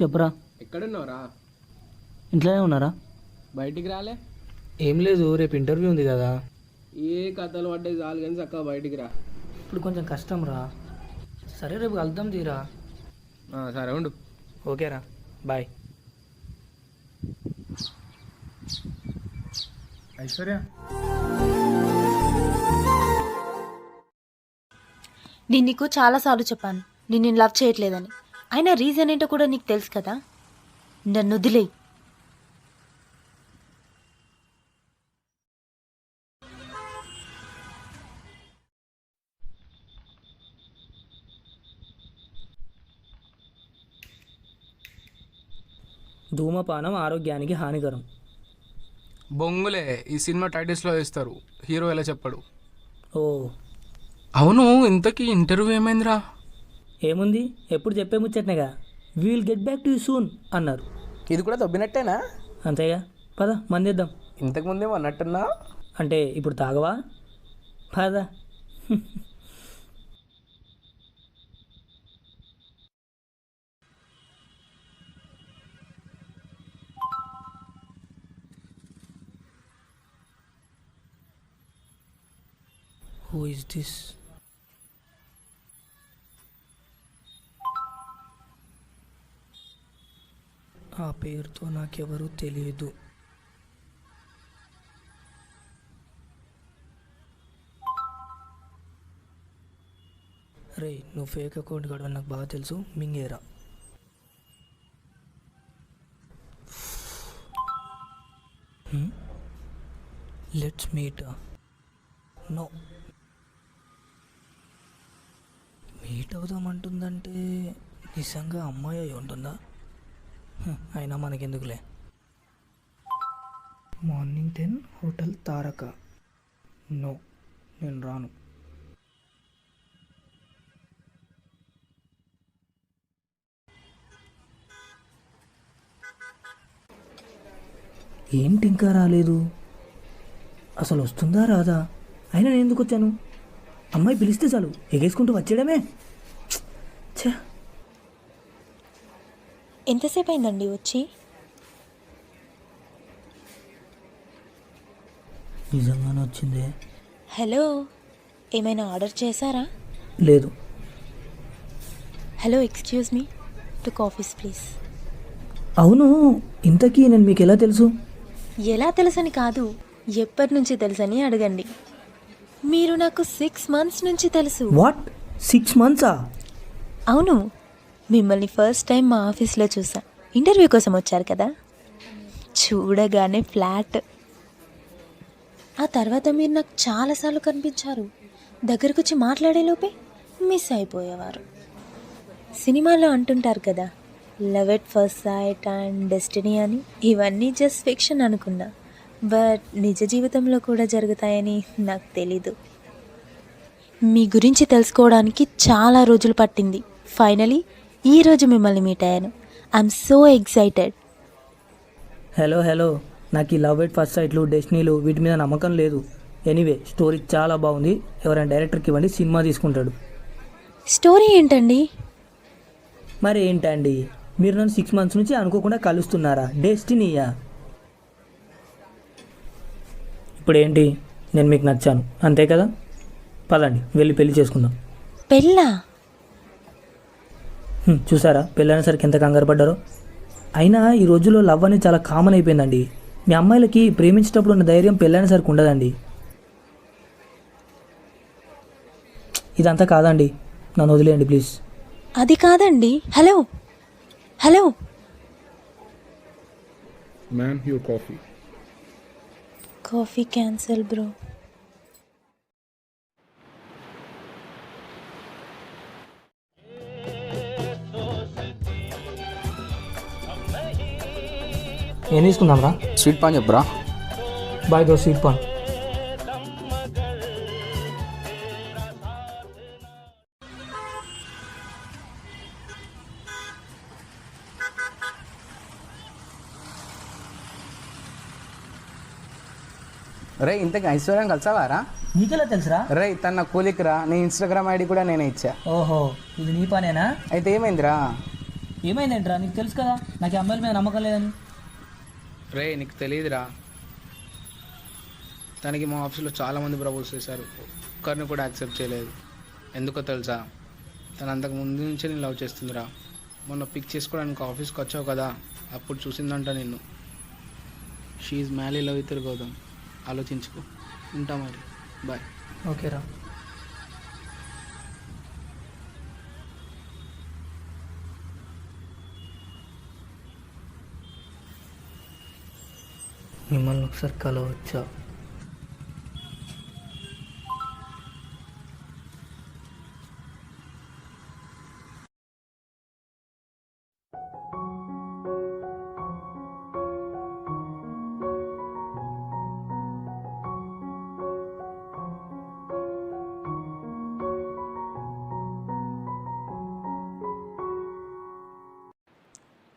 చెప్పురా. ఎక్కడున్నావురా? ఇంట్లోనే ఉన్నారా? బయటికి రాలే? ఏం లేదు, రేపు ఇంటర్వ్యూ ఉంది కదా. ఏ కథలు పడ్డాయి చాలు కానీ చక్కగా బయటికి రా. ఇప్పుడు కొంచెం కష్టం రా. సరే రేపు కలుద్దాం తీరా. సరే ఉండు. ఓకేరా, బాయ్. ఐశ్వర్య, నేను నీకు చాలాసార్లు చెప్పాను నేను లవ్ చేయట్లేదని. అయినా రీజన్ ఏంటో కూడా నీకు తెలుసు కదా. నన్ను వదిలేయి. ధూమపానం ఆరోగ్యానికి హానికరం. బొంగులే ఈ సినిమా టైటిల్స్లో వేస్తారు, హీరో ఎలా చెప్పడు. ఓ అవును, ఇంతకీ ఇంటర్వ్యూ ఏమైందిరా? ఏముంది, ఎప్పుడు చెప్పే ముచ్చట్నేగా. Will get back to you soon అన్నారు. ఇది కూడా దొబ్బినట్టేనా? అంతేగా, పద మందిద్దాం. ఇంతకుముందేమో అన్నట్టున్నా. అంటే ఇప్పుడు తాగవా? పద. Who is this? ఆ పేరుతో నాకెవరూ తెలియదు. రే, నువ్వు ఫేక్ అకౌంట్ కాదు నాకు బాగా తెలుసు, మింగేరా. Let's meet. నో, మీట్ అవుదామంటుందంటే నిజంగా అమ్మాయి అయి ఉంటుందా? అయినా మనకెందుకులే. మార్నింగ్ 10 హోటల్ తారక. నో, నేను రాను. ఏంటి ఇంకా రాలేదు? అసలు వస్తుందా రాదా? అయినా నేను ఎందుకు వచ్చాను? అమ్మాయి పిలిస్తే చాలు ఎగేసుకుంటూ వచ్చేయడమే. ఛే, ఎంతసేపు అయిందండి వచ్చి? నిజంగానే వచ్చిందే. హలో, ఏమైనా ఆర్డర్ చేశారా? లేదు. Hello, excuse me, to coffees please. అవును, ఇంతకీ నేను మీకు ఎలా తెలుసు? ఎలా తెలుసని కాదు, ఎప్పటి నుంచి తెలుసని అడగండి. మీరు నాకు 6 months నుంచి తెలుసు. What, 6 months? అవును, మిమ్మల్ని ఫస్ట్ టైం మా ఆఫీస్లో చూసా. ఇంటర్వ్యూ కోసం వచ్చారు కదా. చూడగానే ఫ్లాట్. ఆ తర్వాత మీరు నాకు చాలాసార్లు కనిపించారు. దగ్గరకు వచ్చి మాట్లాడేలోపే మిస్ అయిపోయేవారు. సినిమాలో అంటుంటారు కదా, love at first sight and destiny అని. ఇవన్నీ జస్ట్ ఫిక్షన్ అనుకున్నా, బట్ నిజ జీవితంలో కూడా జరుగుతాయని నాకు తెలీదు. మీ గురించి తెలుసుకోవడానికి చాలా రోజులు పట్టింది. ఫైనలీ ఈరోజు మిమ్మల్ని మీట్ అయ్యాను. I'm so excited. Hello hello, నాకు ఈ లవ్ ఎట్ ఫస్ట్ సైట్లు డెస్టినీలు వీటి మీద నమ్మకం లేదు. ఎనీవే, స్టోరీ చాలా బాగుంది. ఎవరైనా డైరెక్టర్కి ఇవ్వండి, సినిమా తీసుకుంటాడు. స్టోరీ ఏంటండి? మరి ఏంటండి, మీరు నన్ను 6 months నుంచి అనుకోకుండా కలుస్తున్నారా? డెస్టినీయా? ఇప్పుడు ఏంటి, నేను మీకు నచ్చాను అంతే కదా. పదండి వెళ్ళి పెళ్లి చేసుకుందాం. పెళ్ళా? చూసారా పెళ్ళైన సరికి ఎంత కంగారు పడ్డారో. అయినా ఈ రోజుల్లో లవ్ అనేది చాలా కామన్ అయిపోయిందండి. మీ అమ్మాయిలకి ప్రేమించేటప్పుడు ఉన్న ధైర్యం పెళ్ళైన సరికి ఉండదండి. ఇదంతా కాదండి, నన్ను వదిలేయండి ప్లీజ్. అది కాదండి. Hello hello, ma'am, your coffee. Coffee cancel bro. ఏం తీసుకుందాం రా? స్వీట్ పాన్ చెప్పురా. బాయ్ దో స్వీట్ పాన్. రే, ఇంతకీ ఐశ్వర్యం కలిసావారా? నీకెలా తెలుసురా? రే, తన కూలికి రా. నీ ఇన్స్టాగ్రామ్ ఐడి కూడా నేనే ఇచ్చా. ఓహో, ఇది నీ పనేనా? అయితే ఏమైందిరా? ఏమైందేంట్రా? నీకు తెలుసు కదా నాకు ఈ అమ్మాయిల మీద నమ్మకం లేదని. రే నీకు తెలియదురా, తనకి మా ఆఫీస్లో చాలామంది ప్రపోజ్ చేశారు, ఒక్కరిని కూడా యాక్సెప్ట్ చేయలేదు. ఎందుకో తెలుసా, తను అంతకు ముందు నుంచే నేను లవ్ చేస్తుందిరా. మొన్న పిక్ చేసుకోవడానికి ఆఫీస్కి వచ్చావు కదా, అప్పుడు చూసిందంట నిన్ను. షీఈ్ మ్యాలీ లవ్ విత్ గౌతమ్. ఆలోచించుకో. ఉంటా మరి, బాయ్. ఓకేరా. మిమ్మల్ని ఒకసారి కలవచ్చా?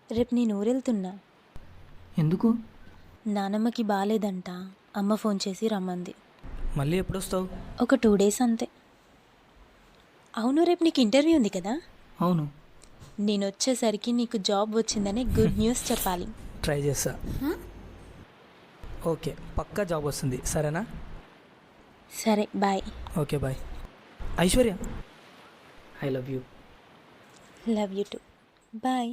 రేపు నేను ఊరెళ్తున్నా. ఎందుకు? నానమ్మకి బాగాలేదంట, అమ్మ ఫోన్ చేసి రమ్మంది. మళ్ళీ ఎప్పుడు వస్తావు? ఒక 2 days అంతే. అవును, రేపు నీకు ఇంటర్వ్యూ ఉంది కదా? అవును, నేను వచ్చేసరికి నీకు జాబ్ వచ్చిందని గుడ్ న్యూస్ చెప్పాలి. ట్రై చేస్తా. ఓకే, పక్కా జాబ్ వస్తుంది, సరేనా? సరే, bye. Okay bye. Aishwarya, I love you. Love you too. Bye.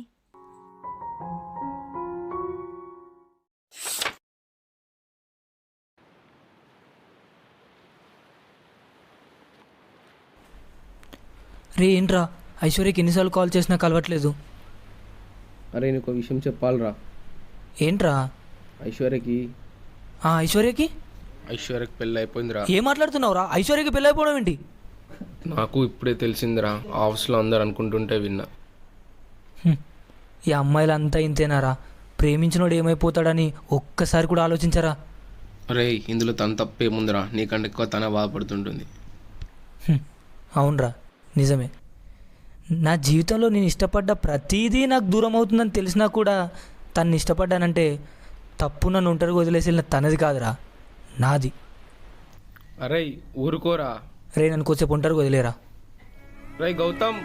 రే ఏంట్రా, ఐశ్వర్యకి ఎన్నిసార్లు కాల్ చేసినా కలవట్లేదు. అరే నీకు విషయం చెప్పాలరా. ఏంట్రా? ఐశ్వర్యకి ఐశ్వర్యకి ఐశ్వర్యకి పెళ్ళి అయిపోయిందిరా. ఏం మాట్లాడుతున్నావురా? ఐశ్వర్యకి పెళ్ళైపోవడం ఏంటి? నాకు ఇప్పుడే తెలిసిందిరా, ఆఫీస్లో అందరు అనుకుంటుంటే విన్నా. ఈ అమ్మాయిలంతా ఇంతేనారా? ప్రేమించినోడు ఏమైపోతాడని ఒక్కసారి కూడా ఆలోచించరా? అరే ఇందులో తన తప్పేముందిరా, నీకంటే ఎక్కువ తన బాధపడుతుంటుంది. అవునరా, నిజమే. నా జీవితంలో నేను ఇష్టపడ్డ ప్రతిదీ నాకు దూరం అవుతుందని తెలిసినా కూడా తన్ని ఇష్టపడ్డానంటే తప్పు నన్ను ఒంటరిగా వదిలేసి వెళ్ళిన తనది కాదురా, నాది. అరే ఊరుకోరా. రే నన్ను కొద్దిసేపు ఒంటరిగా వదిలేరా. రే గౌతమ్.